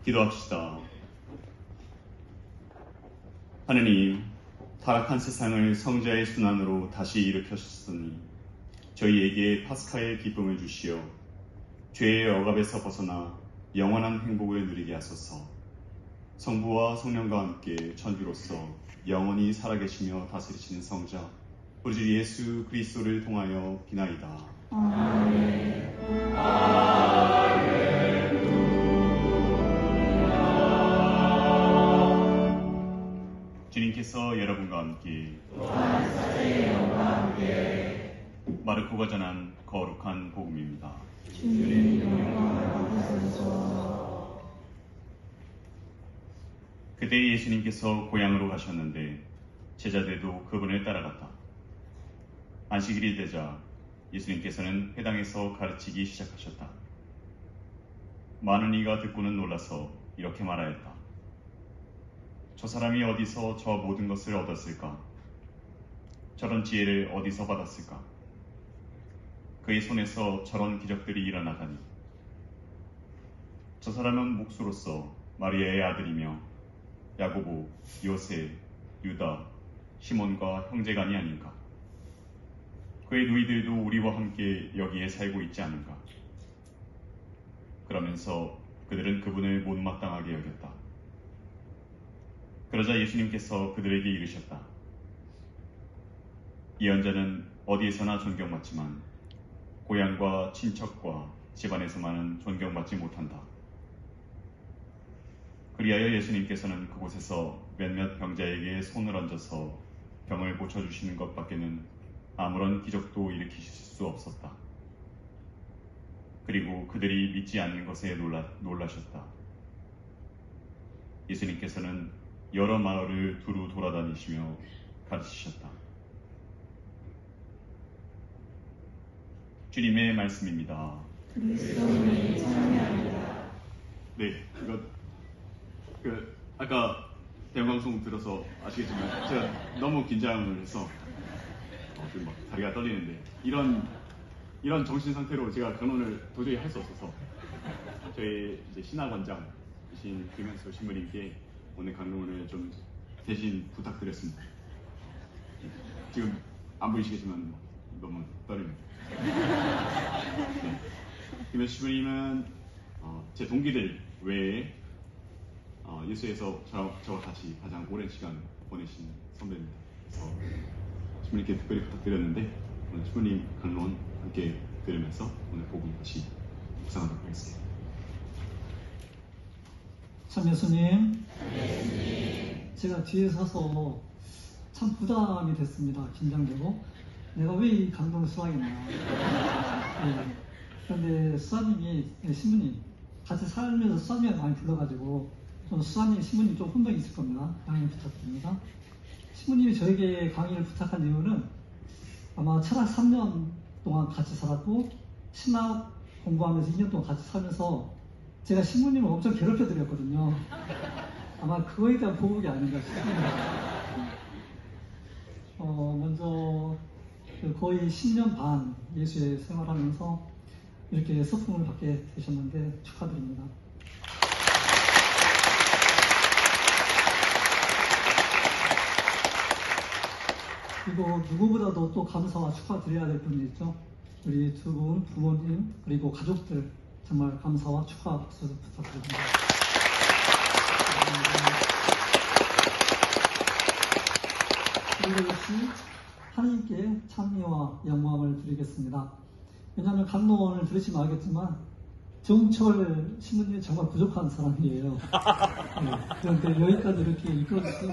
기도합시다. 하느님, 타락한 세상을 성자의 순환으로 다시 일으켜주셨으니 저희에게 파스카의 기쁨을 주시어 죄의 억압에서 벗어나 영원한 행복을 누리게 하소서. 성부와 성령과 함께 천주로서 영원히 살아계시며 다스리시는 성자 우리 주 예수 그리스도를 통하여 비나이다. 아멘. 주님께서 여러분과 함께 마르코가 전한 거룩한 복음입니다. 주님 영광 받으소서. 그때 예수님께서 고향으로 가셨는데 제자들도 그분을 따라갔다. 안식일이 되자 예수님께서는 회당에서 가르치기 시작하셨다. 많은 이가 듣고는 놀라서 이렇게 말하였다. 저 사람이 어디서 저 모든 것을 얻었을까? 저런 지혜를 어디서 받았을까? 그의 손에서 저런 기적들이 일어나다니. 저 사람은 목수로서 마리아의 아들이며 야고보, 요세, 유다, 시몬과 형제간이 아닌가? 그의 누이들도 우리와 함께 여기에 살고 있지 않은가? 그러면서 그들은 그분을 못마땅하게 여겼다. 그러자 예수님께서 그들에게 이르셨다. 예언자는 어디에서나 존경받지만 고향과 친척과 집안에서만은 존경받지 못한다. 그리하여 예수님께서는 그곳에서 몇몇 병자에게 손을 얹어서 병을 고쳐주시는 것밖에는 아무런 기적도 일으키실 수 없었다. 그리고 그들이 믿지 않는 것에 놀라셨다. 예수님께서는 여러 마을을 두루 돌아다니시며 가르치셨다. 주님의 말씀입니다. 그리스도를 찬양합니다. 네, 아까 대형방송 들어서 아시겠지만 제가 너무 긴장을 해서 막 다리가 떨리는데 이런 정신 상태로 제가 강론을 도저히 할 수 없어서 저희 이제 신학원장이신 김현수 신부님께 오늘 강론을 좀 대신 부탁드렸습니다. 지금 안 보이시겠지만 너무 떨립니다. 네. 김현수 신부님은 제 동기들 외에 예수에서 저와 같이 가장 오랜 시간 보내신 선배입니다. 그래서 신부님께 특별히 부탁드렸는데 오늘 신부님 강론 함께 들으면서 오늘 복음 다시 묵상하도록 하겠습니다. 참 예수님, 제가 뒤에 서서 참 부담이 됐습니다. 긴장되고 내가 왜 이 강론을 수상했나. 네. 그런데 수사님이, 신부님 같이 살면서 수사님을 많이 불러가지고 좀 수사님, 신부님 좀 혼동이 있을 겁니다. 양해 부탁드립니다. 신부님이 저에게 강의를 부탁한 이유는 아마 철학 3년 동안 같이 살았고 신학 공부하면서 2년 동안 같이 살면서 제가 신부님을 엄청 괴롭혀 드렸거든요. 아마 그거에 대한 보복이 아닌가 싶습니다. 먼저 거의 10년 반 예수의 생활하면서 이렇게 서품을 받게 되셨는데 축하드립니다. 그리고 누구보다도 또 감사와 축하드려야 될 분이 있죠. 우리 두 분 부모님 그리고 가족들 정말 감사와 축하 박수 부탁드립니다. 그리고 역시 하나님께 찬미와 영광을 드리겠습니다. 왜냐하면 강론을 들으시면 알겠지만 정철 신부님이 정말 부족한 사람이에요. 네, 그런데 여기까지 이렇게 이끌어주신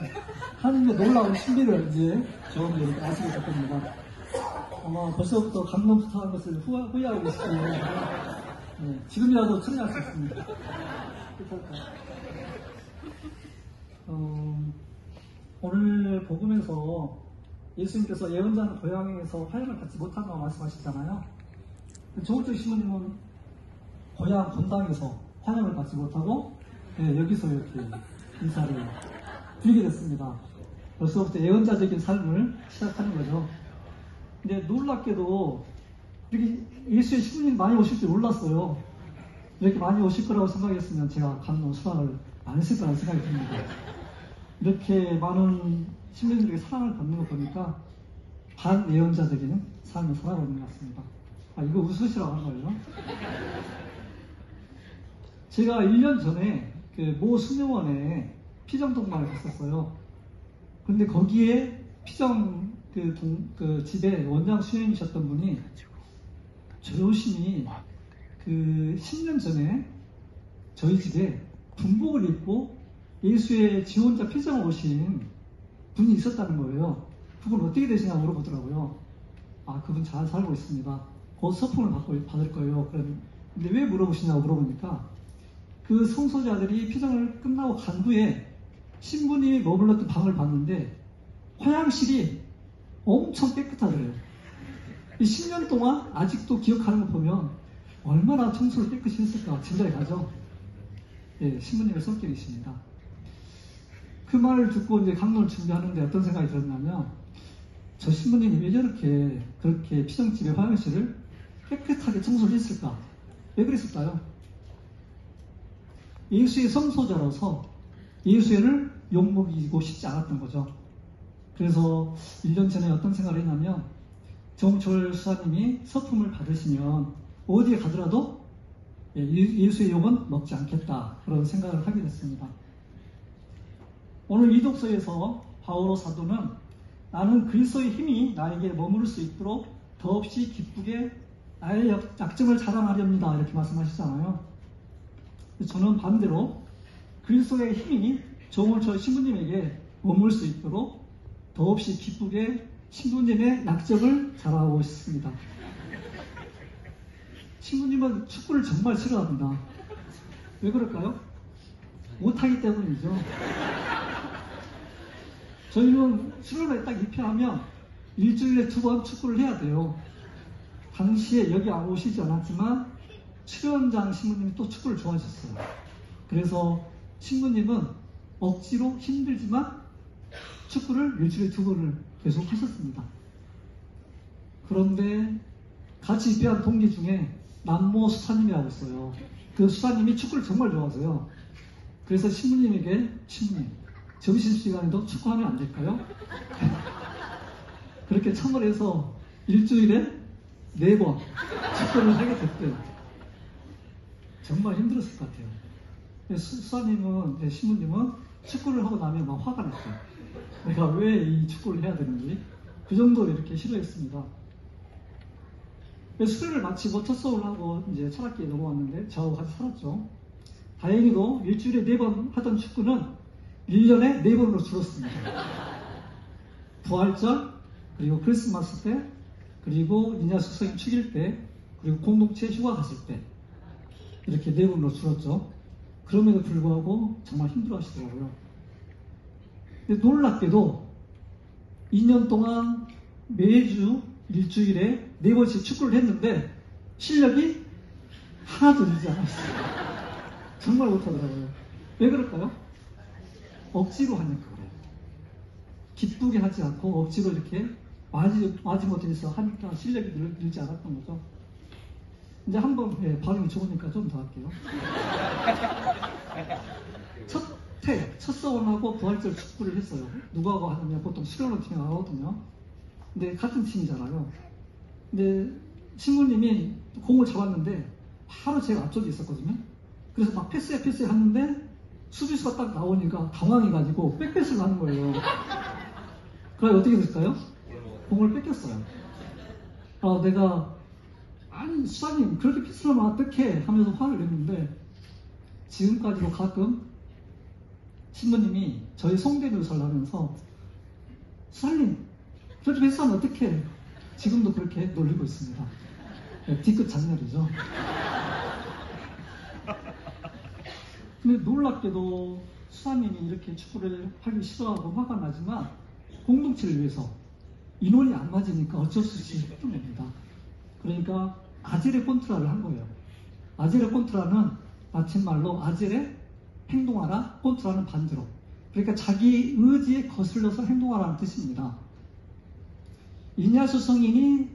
하나님의 놀라운 신비를 이제 처음 이렇게 아시게 될 겁니다. 아마 벌써부터 강론 부탁한 것을 후회하고 계시고요. 네, 지금이라도 처리할 수 있습니다. 오늘 복음에서 예수님께서 예언자는 고향에서 화형을 받지 못한다고 말씀하셨잖아요. 조울적 신부님은 고향 본당에서 환영을 받지 못하고 여기서 이렇게 인사를 드리게 됐습니다. 벌써부터 예언자적인 삶을 시작하는 거죠. 근데 놀랍게도 이렇게 예수의 신부님 많이 오실 줄 몰랐어요. 이렇게 많이 오실 거라고 생각했으면 제가 감동 수락을 안 했을 거라는 생각이 듭니다. 이렇게 많은 시민들에게 사랑을 받는 거 보니까 반예언자들이 삶을 살아가고 있는 것 같습니다. 아, 이거 웃으시라고 한 거예요. 제가 1년 전에 그 모 수녀원에 피정 동반을 갔었어요. 근데 거기에 피정 그 집에 원장 수녀님이셨던 분이 조심히 그 10년 전에 저희 집에 군복을 입고 예수의 지원자 피정을 오신 분이 있었다는 거예요. 그분 어떻게 되시냐고 물어보더라고요. 아, 그분 잘 살고 있습니다. 곧 서품을 받을 거예요. 근데 왜 물어보시냐고 물어보니까 그 성소자들이 피정을 끝나고 간 후에 신부님이 머물렀던 방을 봤는데 화장실이 엄청 깨끗하더래요. 이 10년 동안 아직도 기억하는 거 보면 얼마나 청소를 깨끗이 했을까 짐작이 가죠. 예, 신부님의 성격이십니다. 그 말을 듣고 이제 강론을 준비하는데 어떤 생각이 들었냐면 저 신부님이 왜 그렇게 피정집의 화장실을 깨끗하게 청소를 했을까? 왜 그랬을까요? 예수의 성소자로서 예수를 욕먹이고 싶지 않았던 거죠. 그래서 1년 전에 어떤 생각을 했냐면 정철 수사님이 서품을 받으시면 어디에 가더라도 예수의 욕은 먹지 않겠다 그런 생각을 하게 됐습니다. 오늘 이 독서에서 바오로 사도는 나는 그리스도의 힘이 나에게 머무를 수 있도록 더없이 기쁘게 나의 약점을 자랑하렵니다 이렇게 말씀하시잖아요. 저는 반대로 그리스도의 힘이 정월철 신부님에게 머물 수 있도록 더없이 기쁘게 신부님의 약점을 자랑하고 싶습니다. 신부님은 축구를 정말 싫어합니다. 왜 그럴까요? 못하기 때문이죠. 저희는 수련회 딱 입회하면 일주일에 2번 축구를 해야 돼요. 당시에 여기 오시지 않았지만 수련장 신부님이 또 축구를 좋아하셨어요. 그래서 신부님은 억지로 힘들지만 축구를 일주일에 2번을 계속 하셨습니다. 그런데 같이 입회한 동기 중에 남모 수사님이라고 있어요. 그 수사님이 축구를 정말 좋아하세요. 그래서 신부님에게 신부님 점심시간에도 축구하면 안 될까요? 그렇게 청을 해서 일주일에 4번 축구를 하게 됐대요. 정말 힘들었을 것 같아요. 수사님은, 신부님은 축구를 하고 나면 막 화가 났어요. 내가 왜 이 축구를 해야 되는지 그 정도로 이렇게 싫어했습니다. 수련을 마치고 첫 수업을 하고 이제 철학기에 넘어왔는데 저하고 같이 살았죠. 다행히도 일주일에 4번 하던 축구는 1년에 4번으로 줄었습니다. 부활절, 그리고 크리스마스 때, 그리고 이냐수 선생님 축일 때, 그리고 공동체 휴가 갔을 때 이렇게 4번으로 줄었죠. 그럼에도 불구하고 정말 힘들어 하시더라고요. 근데 놀랍게도 2년 동안 매주 일주일에 4번씩 축구를 했는데 실력이 하나도 늘지 않았어요. 정말 못하더라고요. 왜 그럴까요? 억지로 하니까 그래요. 기쁘게 하지 않고 억지로 이렇게 마지못해서 하니까 실력이 늘지 않았던 거죠. 이제 한번 발음이 좋으니까 좀 더 할게요. 첫 서원하고 부활절 축구를 했어요. 누구하고 하냐면 보통 수련회 팀이 하거든요. 근데 같은 팀이잖아요. 근데 신부님이 공을 잡았는데 바로 제가 앞쪽에 있었거든요. 그래서 막 패스해 하는데 수비수가 딱 나오니까 당황해가지고 백패스를 하는 거예요. 그럼 어떻게 됐을까요? 공을 뺏겼어요. 내가 아니 수사님 그렇게 패스를 하면 어떡해 하면서 화를 냈는데 지금까지도 가끔 신부님이 저희 송대묘사를 하면서 수사님 그렇게 패스하면 어떡해 지금도 그렇게 놀리고 있습니다. 뒤끝 장렬이죠. 근데 놀랍게도 수사님이 이렇게 축구를 하기 싫어하고 화가 나지만 공동체를 위해서 인원이 안 맞으니까 어쩔 수 없이 했던 겁니다. 그러니까 아젤의 콘트라를 한 거예요. 아젤의 콘트라는 라틴말로 아젤의 행동하라, 콘트라는 반대로. 그러니까 자기 의지에 거슬려서 행동하라는 뜻입니다. 이냐수 성인이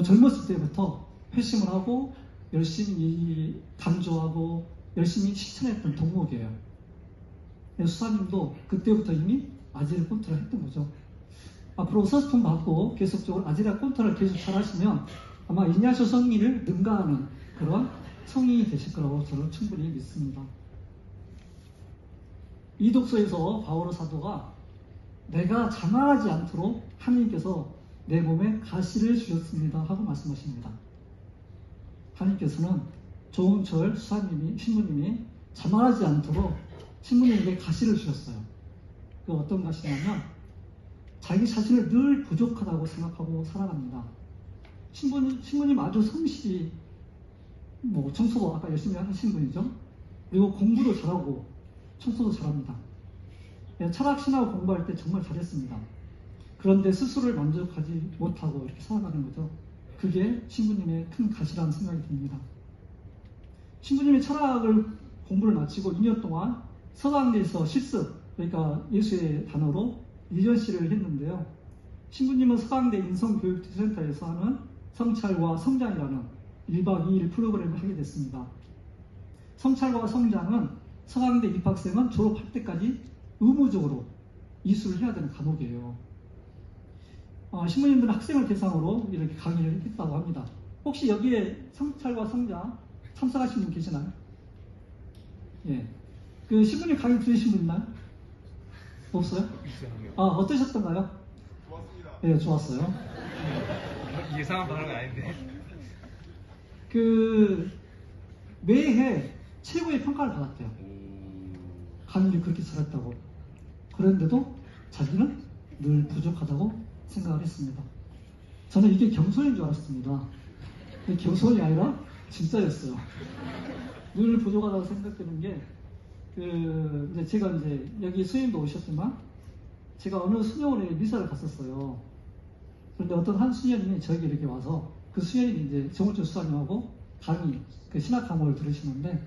젊었을 때부터 회심을 하고 열심히 강조하고 열심히 실천했던 덕목이에요. 수사님도 그때부터 이미 아지를 꼰트를 했던 거죠. 앞으로 서스품 받고 계속적으로 아지라 꼰트를 계속 잘 하시면 아마 이냐쇼 성의를 능가하는 그런 성인이 되실 거라고 저는 충분히 믿습니다. 이 독서에서 바오로 사도가 내가 자만하지 않도록 하나님께서 내 몸에 가시를 주셨습니다 하고 말씀하십니다. 하나님께서는 조은철 신부님이 자만하지 않도록 신부님에게 가시를 주셨어요. 그 어떤 가시냐면 자기 자신을 늘 부족하다고 생각하고 살아갑니다. 신부님 아주 성실히 청소도 아까 열심히 하신 분이죠. 그리고 공부도 잘하고 청소도 잘합니다. 철학신하고 공부할 때 정말 잘했습니다. 그런데 스스로를 만족하지 못하고 이렇게 살아가는 거죠. 그게 신부님의 큰 가시라는 생각이 듭니다. 신부님이 철학을 공부를 마치고 2년 동안 서강대에서 실습, 그러니까 예수의 단어로 리전시를 했는데요. 신부님은 서강대 인성교육센터에서 하는 성찰과 성장이라는 1박 2일 프로그램을 하게 됐습니다. 성찰과 성장은 서강대 입학생은 졸업할 때까지 의무적으로 이수를 해야 되는 과목이에요. 신부님들은 학생을 대상으로 이렇게 강의를 했다고 합니다. 혹시 여기에 성찰과 성장 참석하신 분 계시나요? 예. 그 신부님 강의 들으신 분 있나요? 없어요? 어떠셨던가요? 좋았습니다. 예, 좋았어요. 예상한 반응은 아닌데. 매해 최고의 평가를 받았대요. 강의를 그렇게 잘했다고. 그런데도 자기는 늘 부족하다고 생각을 했습니다. 저는 이게 겸손인 줄 알았습니다. 겸손이 아니라 진짜였어요. 늘 부족하다고 생각되는 게, 제가 여기 수녀님도 오셨지만, 제가 어느 수녀원에 미사를 갔었어요. 그런데 어떤 한 수녀님이 저에게 이렇게 와서, 그 수녀님이 정울주 수사님하고 강의, 신학 강의를 들으시는데,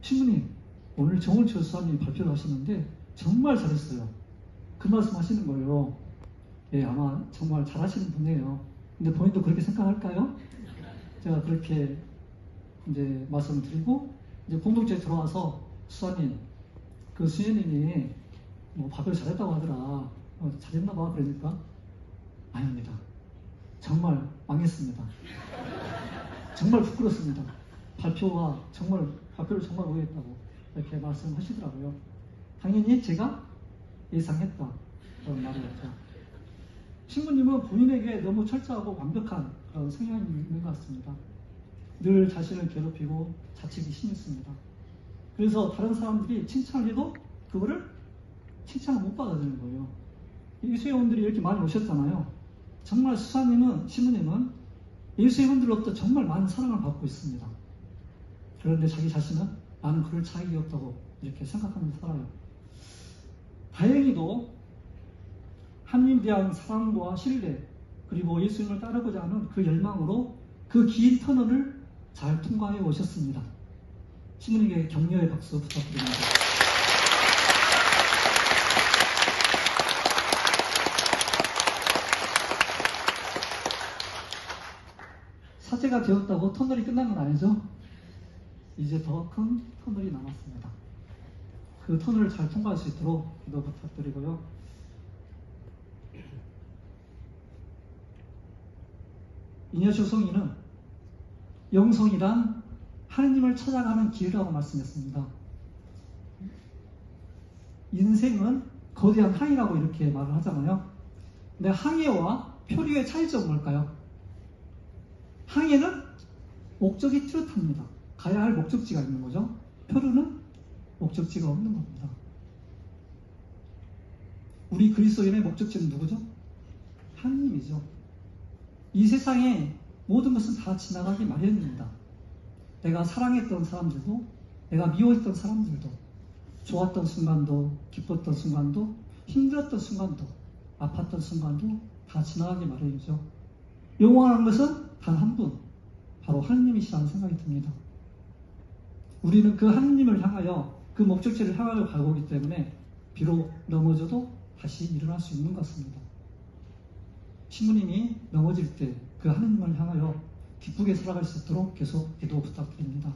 신부님, 오늘 정울주 수사님이 발표를 하시는데, 정말 잘했어요. 그 말씀 하시는 거예요. 예, 아마 정말 잘하시는 분이에요. 근데 본인도 그렇게 생각할까요? 제가 그렇게 말씀을 드리고, 공동체에 들어와서 수사님, 그 수녀님이 발표를 잘했다고 하더라. 잘했나 봐. 그러니까 아닙니다. 정말 망했습니다. 정말 부끄럽습니다. 발표를 정말 못했다고 이렇게 말씀하시더라고요. 당연히 제가 예상했다. 그런 말을 했죠. 신부님은 본인에게 너무 철저하고 완벽한 그런 성향이 있는 것 같습니다. 늘 자신을 괴롭히고 자책이 심했습니다. 그래서 다른 사람들이 칭찬을 해도 그거를 칭찬을 못 받아주는 거예요. 예수회원들이 이렇게 많이 오셨잖아요. 정말 신부님은 예수회원들로부터 정말 많은 사랑을 받고 있습니다. 그런데 자기 자신은 나는 그럴 자격이 없다고 이렇게 생각하면서 살아요. 다행히도 하나님에 대한 사랑과 신뢰, 그리고 예수님을 따르고자 하는 그 열망으로 그 긴 터널을 잘 통과해 오셨습니다. 신부님에게 격려의 박수 부탁드립니다. 사제가 되었다고 터널이 끝난 건 아니죠? 이제 더 큰 터널이 남았습니다. 그 터널을 잘 통과할 수 있도록 기도 부탁드리고요. 이냐쇼 성인은 영성이란 하느님을 찾아가는 길이라고 말씀했습니다. 인생은 거대한 항해라고 이렇게 말을 하잖아요. 근데 항해와 표류의 차이점은 뭘까요? 항해는 목적이 뚜렷합니다. 가야 할 목적지가 있는 거죠. 표류는 목적지가 없는 겁니다. 우리 그리스도인의 목적지는 누구죠? 하느님이죠. 이 세상에 모든 것은 다 지나가기 마련입니다. 내가 사랑했던 사람들도, 내가 미워했던 사람들도, 좋았던 순간도, 기뻤던 순간도, 힘들었던 순간도, 아팠던 순간도 다 지나가기 마련이죠. 영원한 것은 단 한 분, 바로 하느님이시라는 생각이 듭니다. 우리는 그 하느님을 향하여 그 목적지를 향하여 가고 있기 때문에 비록 넘어져도 다시 일어날 수 있는 것 같습니다. 신부님이 넘어질 때 그 하느님을 향하여 기쁘게 살아갈 수 있도록 계속 기도 부탁드립니다.